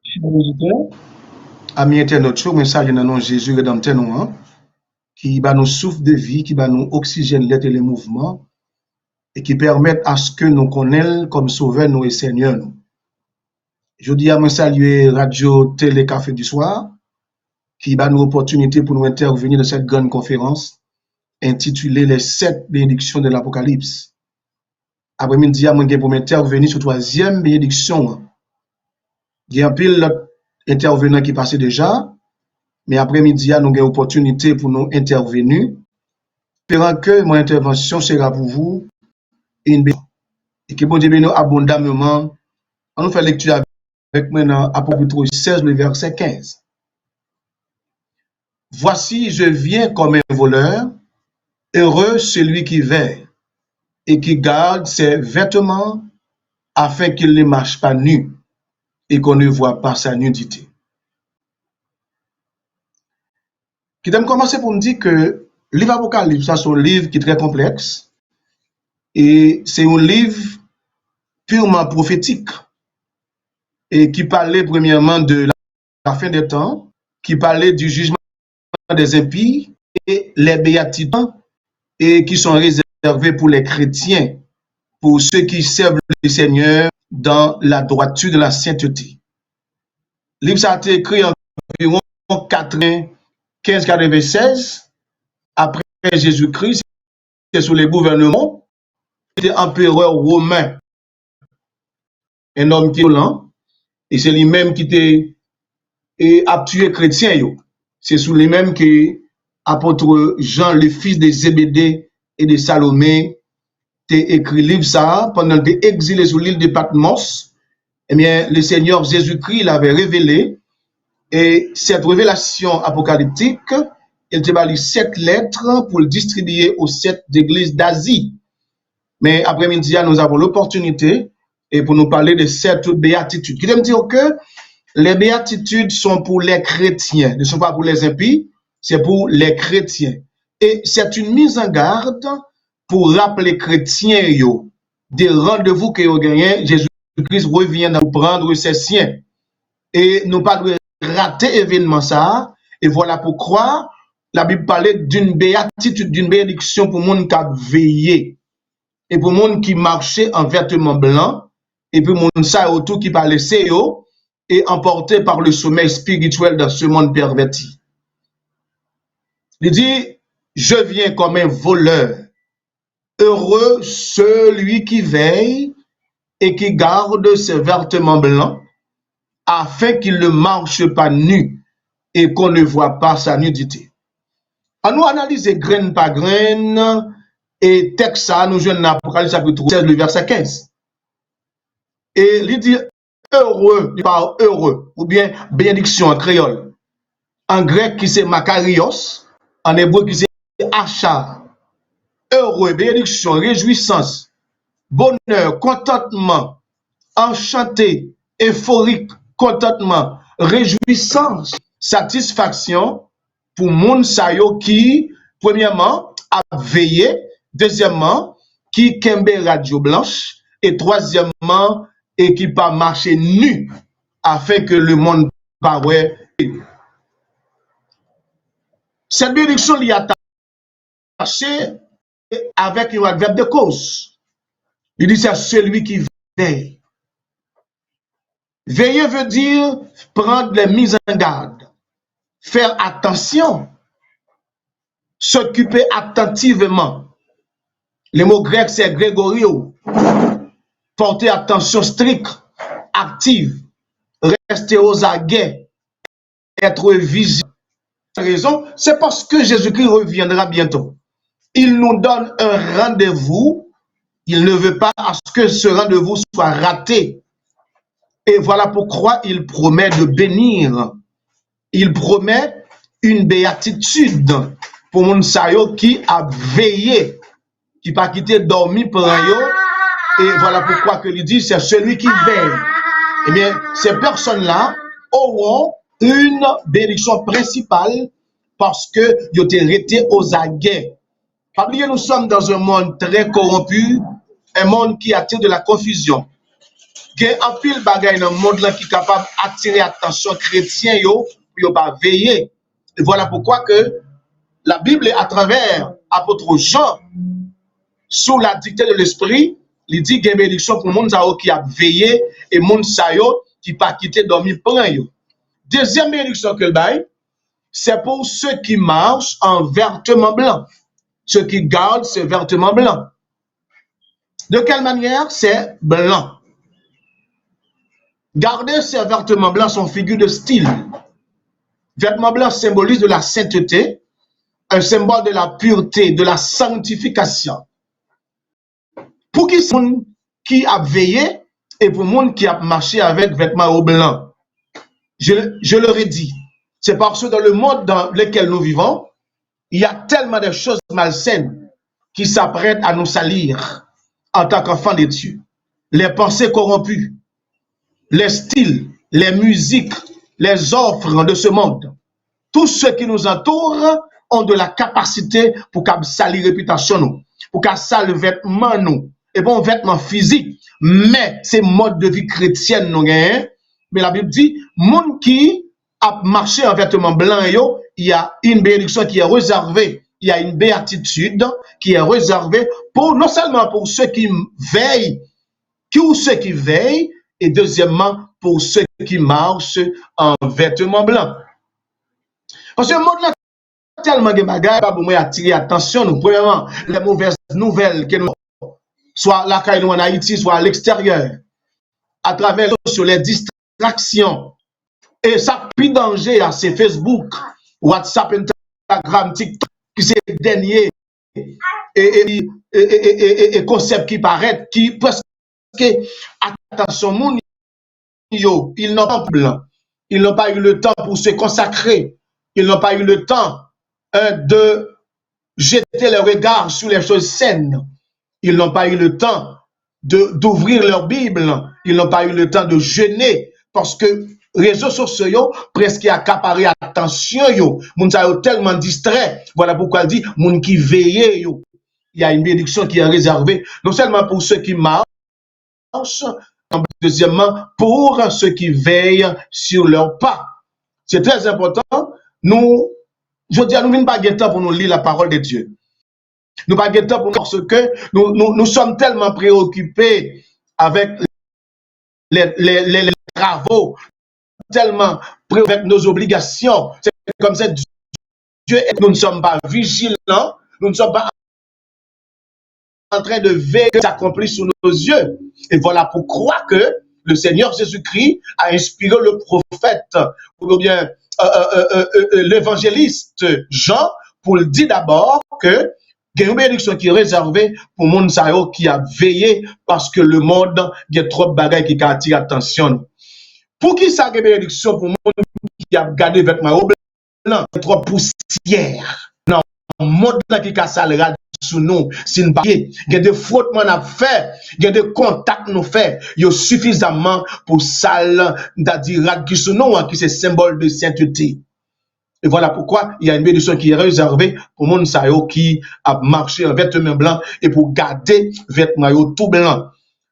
Chers auditeurs, amis internautes, je salue dans le nom de Jésus rédempteur nous, qui va nous souffle de vie, qui va nous oxygène l'être et les mouvements, et qui permettent à ce que nous connaissions comme sauveur nous et Seigneur nous. Je dis à moi saluer Radio Télé Café du Soir, qui va nous opportunité pour nous intervenir dans cette grande conférence intitulée Les 7 bénédictions de l'Apocalypse. Après-midi, moi pour m'intervenir sur la troisième bénédiction. Il y a un pile intervenant qui passait déjà, mais après-midi, nous avons une opportunité pour nous intervenir. Espérant que mon intervention sera pour vous une bénédiction. Et que bon Dieu bénisse abondamment. On nous fait lecture avec maintenant Apocalypse 16, le verset 15. Voici, je viens comme un voleur, heureux celui qui veille et qui garde ses vêtements afin qu'il ne marche pas nu et qu'on ne voit pas sa nudité. Qui t'aime commencer pour me dire que le livre Apocalypse, c'est un livre qui est très complexe et c'est un livre purement prophétique et qui parlait premièrement de la fin des temps, qui parlait du jugement des impies et les béatitudes et qui sont réservés pour les chrétiens, pour ceux qui servent le Seigneur dans la droiture de la sainteté. Le livre a été écrit environ 95-96 après Jésus-Christ, c'est sous les gouvernements de l'empereur romain, un homme qui est violent, et c'est lui-même qui a tué chrétien. C'est sous lui-même que apôtre Jean, le fils de Zébédée et de Salomé, a écrit le livre ça pendant qu'il était exilé sur l'île de Patmos. Eh bien, le Seigneur Jésus-Christ l'avait révélé, et cette révélation apocalyptique, il a lu 7 lettres pour le distribuer aux 7 églises d'Asie. Mais après-midi, nous avons l'opportunité et pour nous parler de 7 béatitudes. Qui veut me dire que les béatitudes sont pour les chrétiens, ne sont pas pour les impies, c'est pour les chrétiens. Et c'est une mise en garde pour rappeler les chrétiens des rendez-vous que vous gagnez. Jésus-Christ revient pour prendre ses siens. Et nous pas de rater événement ça. Et voilà pourquoi la Bible parlait d'une béatitude, d'une bénédiction pour le monde qui a veillé. Et pour le monde qui marchait en vêtements blancs. Et pour le monde ça autour qui parlait CEO et emporté par le sommeil spirituel dans ce monde perverti. Il dit, je viens comme un voleur. Heureux celui qui veille et qui garde ses vêtements blancs, afin qu'il ne marche pas nu et qu'on ne voit pas sa nudité. À nous analyser graine par graine et texte ça, nous jouons dans Apocalypse chapitre 16, le verset 15. Et il dit heureux, il parle heureux, ou bien bénédiction en créole. En grec qui c'est makarios, en hébreu qui c'est achar. Heureux, bénédiction, réjouissance, bonheur, contentement, enchanté, euphorique, contentement, réjouissance, satisfaction pour moun sa yo qui, premièrement, a veillé, deuxièmement, qui kembe radio blanche, et troisièmement, et qui pas marcher nu, afin que le monde paraît. Cette bénédiction y est attachée avec un adverbe de cause. Il dit c'est celui qui veille. Veiller veut dire prendre les mises en garde, faire attention, s'occuper attentivement. Le mot grec c'est grégorio. Porter attention stricte, active, rester aux aguets, être vigilant. La raison, c'est parce que Jésus-Christ reviendra bientôt. Il nous donne un rendez-vous. Il ne veut pas à ce que ce rendez-vous soit raté. Et voilà pourquoi il promet de bénir. Il promet une béatitude pour mon sayo qui a veillé, qui n'a pas quitté dormir pour un yo. Et voilà pourquoi que il dit, c'est celui qui veille. Eh bien, ces personnes-là auront une bénédiction principale parce que ils ont été aux aguets. Pas oublier, nous sommes dans un monde très corrompu, un monde qui attire de la confusion. Il y a un pile bagay dans le monde là qui est capable d'attirer l'attention chrétien yo, pour pas veiller. Et voilà pourquoi que la Bible, à travers l'apôtre Jean, sous la dictée de l'esprit, il dit qu'il y a une bénédiction pour les gens qui a veillé et les gens qui pas quitté dormir plein. Deuxième bénédiction que le bail, c'est pour ceux qui marchent en vêtements blancs. Ceux qui gardent ces vêtements blancs. De quelle manière? C'est blanc. Garder ces vêtements blancs sont figure de style. Vêtements blancs symbolisent de la sainteté, un symbole de la pureté, de la sanctification. Pour qui a veillé et pour monde qui a marché avec vêtements blancs. Je leur ai dit, c'est parce que dans le monde dans lequel nous vivons, il y a tellement de choses malsaines qui s'apprêtent à nous salir en tant qu'enfants de Dieu. Les pensées corrompues, les styles, les musiques, les offres de ce monde. Tous ceux qui nous entourent ont de la capacité pour qu'à salir réputation nous, pour qu'à salir vêtements nous, et bon vêtements physiques, mais c'est mode de vie chrétienne nous gagnons. Mais la Bible dit, monde qui a marché en vêtements blancs, il y a une bénédiction qui est réservée, il y a une béatitude qui est réservée pour non seulement pour ceux qui veillent, et deuxièmement pour ceux qui marchent en vêtements blancs. Parce que le monde là tellement de bagages pas pour moi attirer attention nous. Premièrement, les mauvaises nouvelles que nous soit là nous en Haïti, soit à l'extérieur, à travers sur les distractions. Et ça plus danger à ces Facebook, WhatsApp, Instagram, TikTok, qui c'est dernier et concept qui paraît, qui presque attention moun yo, ils n'ont pas blanc. Ils n'ont pas eu le temps pour se consacrer. Ils n'ont pas eu le temps de jeter leur regard sur les choses saines. Ils n'ont pas eu le temps d'ouvrir leur Bible. Ils n'ont pas eu le temps de jeûner parce que réseaux sociaux presque accaparé attention yo. Moun sa yo tellement distrait. Voilà pourquoi elle dit moun qui veille yo. Il y a une bénédiction qui est réservée non seulement pour ceux qui marchent, deuxièmement pour ceux qui veillent sur leurs pas. C'est très important. Nous, je dis, nous ne pas de temps pour nous lire la parole de Dieu. Nous pas de temps pour nous parce que nous sommes tellement préoccupés avec les travaux, tellement préoccupés avec nos obligations. C'est comme ça, Dieu, nous ne sommes pas vigilants, nous ne sommes pas en train de veiller que s'accomplit sous nos yeux. Et voilà pourquoi que le Seigneur Jésus-Christ a inspiré le prophète, ou bien l'évangéliste Jean, pour le dire d'abord que il y a une bénédiction qui est réservée pour le monde qui a veillé parce que le monde, il y a trop de bagages qui attirent l'attention. Pour qui ça a une bénédiction pour le monde qui a gardé vêtements blancs, trop poussière. Non, le monde qui a salé sous nous, si nous pas, il y a des frottements à faire, il y a des contacts nous faire, il y a suffisamment pour sale, c'est-à-dire qui sous nous, qui c'est symbole de sainteté. Et voilà pourquoi il y a une bénédiction qui est réservée pour les gens qui a marché en vêtements blancs et pour garder vêtements tout blancs.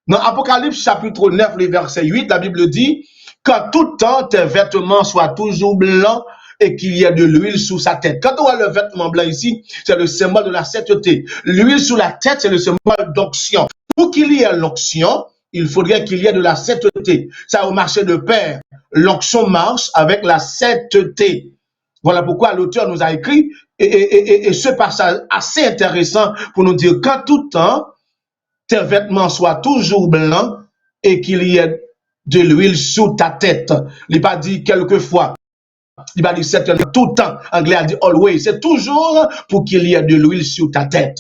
Dans Apocalypse chapitre 9, le verset 8, la Bible dit qu'en tout temps tes vêtements soient toujours blancs et qu'il y ait de l'huile sous sa tête. Quand on voit le vêtement blanc ici, c'est le symbole de la sainteté. L'huile sous la tête, c'est le symbole d'onction. Pour qu'il y ait l'onction, il faudrait qu'il y ait de la sainteté. Ça a marché de pair. L'onction marche avec la sainteté. Voilà pourquoi l'auteur nous a écrit et ce passage assez intéressant pour nous dire qu'en tout temps, tes vêtements soient toujours blancs et qu'il y ait de l'huile sous ta tête. Il n'a pas dit quelquefois. Il va dire certainement tout le temps. Anglais a dit always. C'est toujours pour qu'il y ait de l'huile sur ta tête.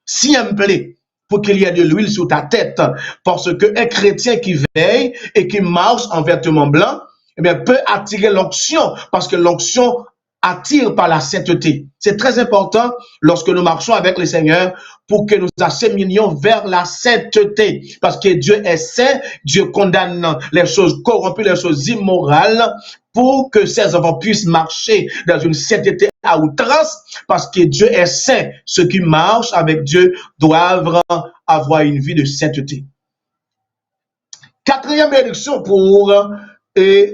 Simple. Pour qu'il y ait de l'huile sur ta tête. Parce qu'un chrétien qui veille et qui marche en vêtements blancs, eh bien, peut attirer l'onction. Parce que l'onction attire par la sainteté. C'est très important lorsque nous marchons avec le Seigneur pour que nous acheminions vers la sainteté. Parce que Dieu est saint, Dieu condamne les choses corrompues, les choses immorales, pour que ses enfants puissent marcher dans une sainteté à outrance, parce que Dieu est saint. Ceux qui marchent avec Dieu doivent avoir une vie de sainteté. Quatrième bénédiction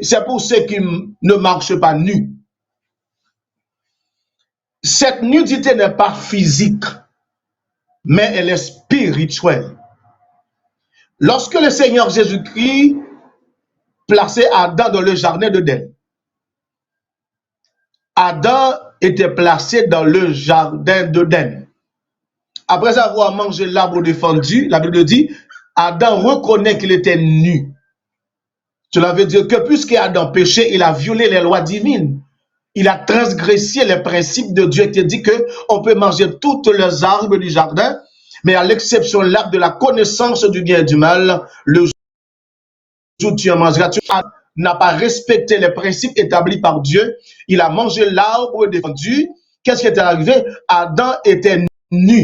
c'est pour ceux qui ne marchent pas nus. Cette nudité n'est pas physique, mais elle est spirituelle. Lorsque le Seigneur Jésus-Christ plaçait Adam dans le jardin d'Éden, Adam était placé dans le jardin d'Éden. Après avoir mangé l'arbre défendu, la Bible dit, Adam reconnaît qu'il était nu. Cela veut dire que puisque Adam péchait, il a violé les lois divines. Il a transgressé les principes de Dieu qui dit qu'on peut manger toutes les arbres du jardin, mais à l'exception de l'arbre de la connaissance du bien et du mal, le jour où tu en mangeras, tu n'as pas respecté les principes établis par Dieu. Il a mangé l'arbre défendu. Qu'est-ce qui est arrivé? Adam était nu.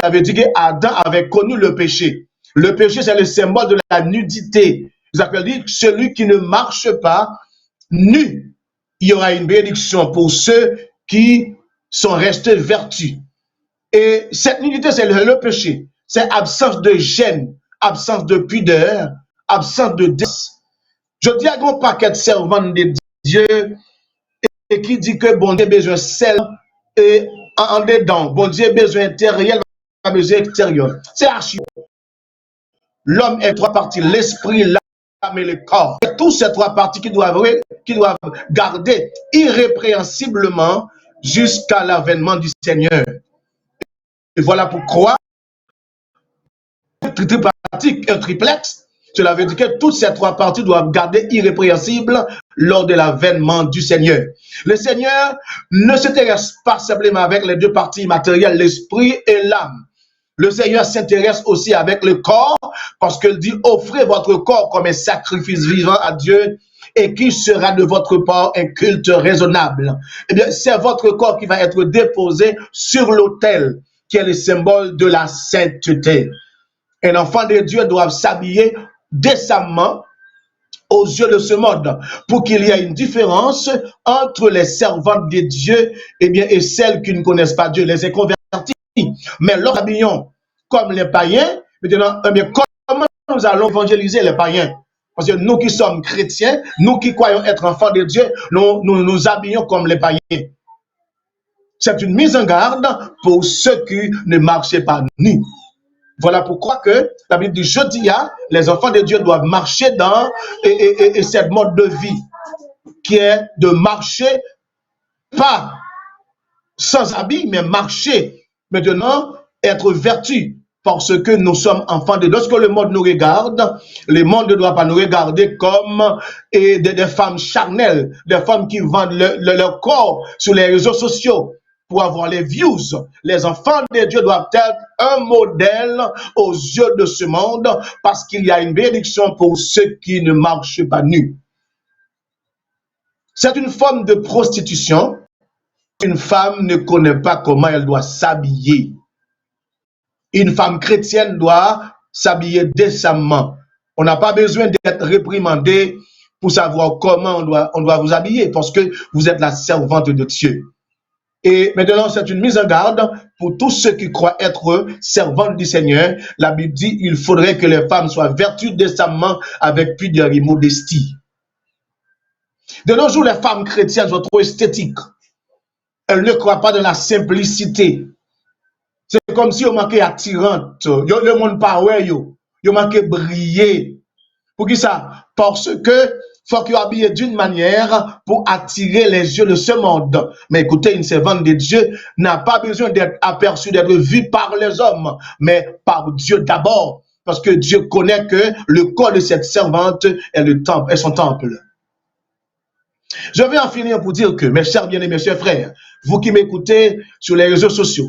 Ça veut dire qu'Adam avait connu le péché. Le péché, c'est le symbole de la nudité. Vous avez dit, celui qui ne marche pas nu, il y aura une bénédiction pour ceux qui sont restés vertus. Et cette nudité, c'est le péché. C'est absence de gêne, absence de pudeur, absence de décence. Je dis à un paquet de servants de Dieu et qui dit que bon Dieu a besoin de sel et en dedans. Bon Dieu a besoin intérieur, pas besoin extérieur. C'est archi. L'homme est trois parties, l'esprit, l'âme et le corps. Et tous ces trois parties qui doivent garder irrépréhensiblement jusqu'à l'avènement du Seigneur. Et voilà pourquoi tripartite, un triplex, cela veut dire que toutes ces trois parties doivent garder irrépréhensibles lors de l'avènement du Seigneur. Le Seigneur ne s'intéresse pas simplement avec les deux parties matérielles, l'esprit et l'âme. Le Seigneur s'intéresse aussi avec le corps, parce qu'il dit, offrez votre corps comme un sacrifice vivant à Dieu, et qui sera de votre part un culte raisonnable. Eh bien, c'est votre corps qui va être déposé sur l'autel, qui est le symbole de la sainteté. Un enfant de Dieu doit s'habiller décemment aux yeux de ce monde, pour qu'il y ait une différence entre les servantes de Dieu et celles qui ne connaissent pas Dieu, les inconvertis. Mais lorsque nous habillons comme les païens, maintenant, comment nous allons évangéliser les païens? Parce que nous qui sommes chrétiens, nous qui croyons être enfants de Dieu, nous habillons comme les païens. C'est une mise en garde pour ceux qui ne marchaient pas nus. Voilà pourquoi que la Bible dit, je dis, les enfants de Dieu doivent marcher dans cette mode de vie qui est de marcher pas sans habit, mais marcher maintenant, être vertu, parce que nous sommes enfants de Dieu. Lorsque le monde nous regarde, le monde ne doit pas nous regarder comme des femmes charnelles, des femmes qui vendent leur corps sur les réseaux sociaux pour avoir les views. Les enfants de Dieu doivent être un modèle aux yeux de ce monde, parce qu'il y a une bénédiction pour ceux qui ne marchent pas nus. C'est une forme de prostitution. Une femme ne connaît pas comment elle doit s'habiller. Une femme chrétienne doit s'habiller décemment. On n'a pas besoin d'être réprimandé pour savoir comment on doit vous habiller, parce que vous êtes la servante de Dieu. Et maintenant, c'est une mise en garde pour tous ceux qui croient être servantes du Seigneur. La Bible dit, il faudrait que les femmes soient vertueuses décemment avec pudeur et modestie. De nos jours, les femmes chrétiennes sont trop esthétiques. Elles ne croient pas de la simplicité. C'est comme si on manquait attirante. Le monde pas ouais, on manquait briller. Pour qui ça? Parce que faut qu'il habille d'une manière pour attirer les yeux de ce monde. Mais écoutez, une servante de Dieu n'a pas besoin d'être aperçue, d'être vue par les hommes, mais par Dieu d'abord. Parce que Dieu connaît que le corps de cette servante est le temple, est son temple. Je vais en finir pour dire que, mes chers bien-aimés, mes chers frères, vous qui m'écoutez sur les réseaux sociaux,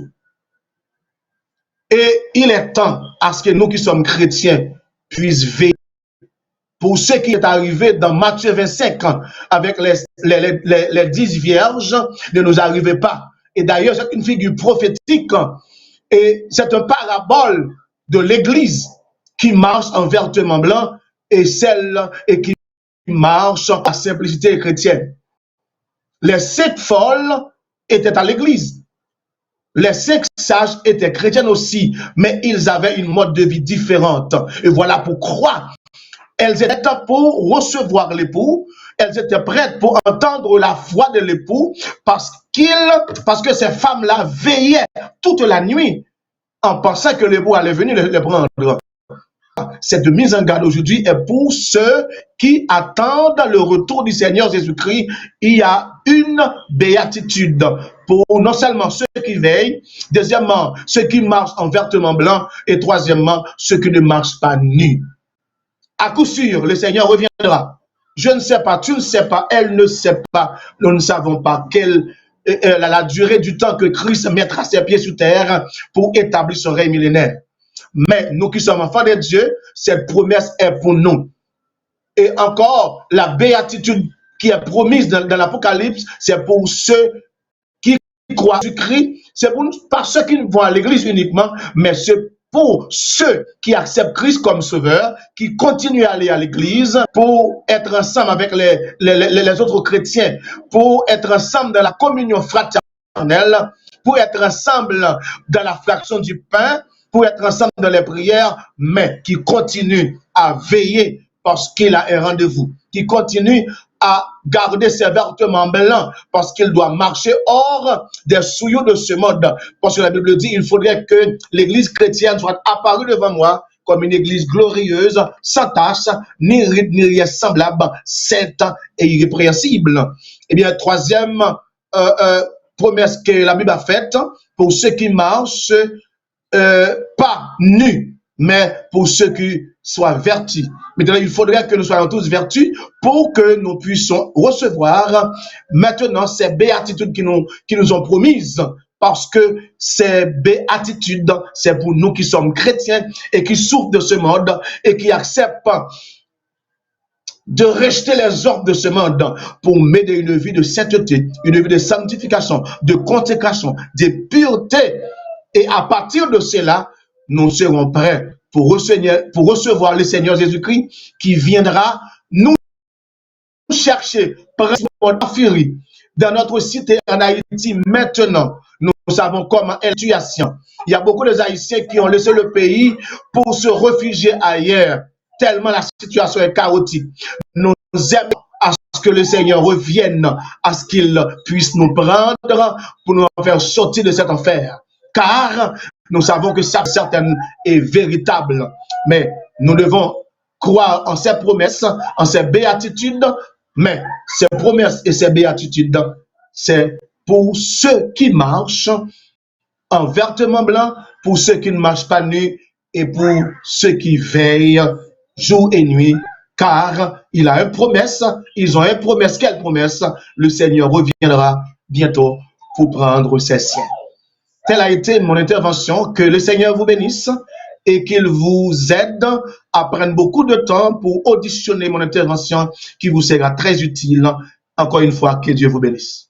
et il est temps à ce que nous qui sommes chrétiens puissions veiller. Pour ce qui est arrivé dans Matthieu 25, avec les 10 vierges, ne nous arrivait pas. Et d'ailleurs, c'est une figure prophétique, et c'est un parabole de l'Église qui marche en vêtements blancs et celle qui marche en simplicité chrétienne. Les 5 folles étaient à l'Église. Les 5 sages étaient chrétiens aussi, mais ils avaient une mode de vie différente. Et voilà pourquoi elles étaient prêtes pour recevoir l'époux, elles étaient prêtes pour entendre la voix de l'époux, parce que ces femmes-là veillaient toute la nuit en pensant que l'époux allait venir les prendre. Cette mise en garde aujourd'hui est pour ceux qui attendent le retour du Seigneur Jésus-Christ. Il y a une béatitude pour non seulement ceux qui veillent, deuxièmement, ceux qui marchent en vêtements blancs, et troisièmement, ceux qui ne marchent pas nus. À coup sûr, le Seigneur reviendra. Je ne sais pas, tu ne sais pas, elle ne sait pas, nous ne savons pas quelle la durée du temps que Christ mettra ses pieds sur terre pour établir son règne millénaire. Mais nous qui sommes enfants de Dieu, cette promesse est pour nous. Et encore, la béatitude qui est promise dans l'Apocalypse, c'est pour ceux qui croient en Christ, c'est pour pas ceux qui vont à l'église uniquement, mais c'est pour ceux qui acceptent Christ comme sauveur, qui continuent à aller à l'église pour être ensemble avec les autres chrétiens, pour être ensemble dans la communion fraternelle, pour être ensemble dans la fraction du pain, pour être ensemble dans les prières, mais qui continuent à veiller parce qu'il a un rendez-vous, qui continue à garder ses vêtements blancs parce qu'il doit marcher hors des souillures de ce monde. Parce que la Bible dit, il faudrait que l'église chrétienne soit apparue devant moi comme une église glorieuse, sans tache, ni ride, ni rien semblable, sainte et irrépréhensible. Eh bien, troisième promesse que la Bible a faite, pour ceux qui marchent, pas nus, mais pour ceux qui soient vertus. Maintenant, il faudrait que nous soyons tous vertus pour que nous puissions recevoir maintenant ces béatitudes qui nous ont promises. Parce que ces béatitudes, c'est pour nous qui sommes chrétiens et qui souffrent de ce monde et qui acceptent de rejeter les ordres de ce monde pour mener une vie de sainteté, une vie de sanctification, de consécration, de pureté. Et à partir de cela, nous serons prêts pour recevoir le Seigneur Jésus-Christ qui viendra nous chercher dans notre cité en Haïti maintenant. Nous savons comment est la situation. Il y a beaucoup de Haïtiens qui ont laissé le pays pour se réfugier ailleurs, tellement la situation est chaotique. Nous aimons à ce que le Seigneur revienne, à ce qu'il puisse nous prendre pour nous faire sortir de cet enfer. Car nous savons que ça, certaine est véritable. Mais nous devons croire en ces promesses, en ces béatitudes. Mais ces promesses et ces béatitudes, c'est pour ceux qui marchent en vêtements blancs, pour ceux qui ne marchent pas nus et pour ceux qui veillent jour et nuit. Car il a une promesse, ils ont une promesse. Quelle promesse? Le Seigneur reviendra bientôt pour prendre ses siens. Telle a été mon intervention. Que le Seigneur vous bénisse et qu'il vous aide à prendre beaucoup de temps pour auditionner mon intervention qui vous sera très utile. Encore une fois, que Dieu vous bénisse.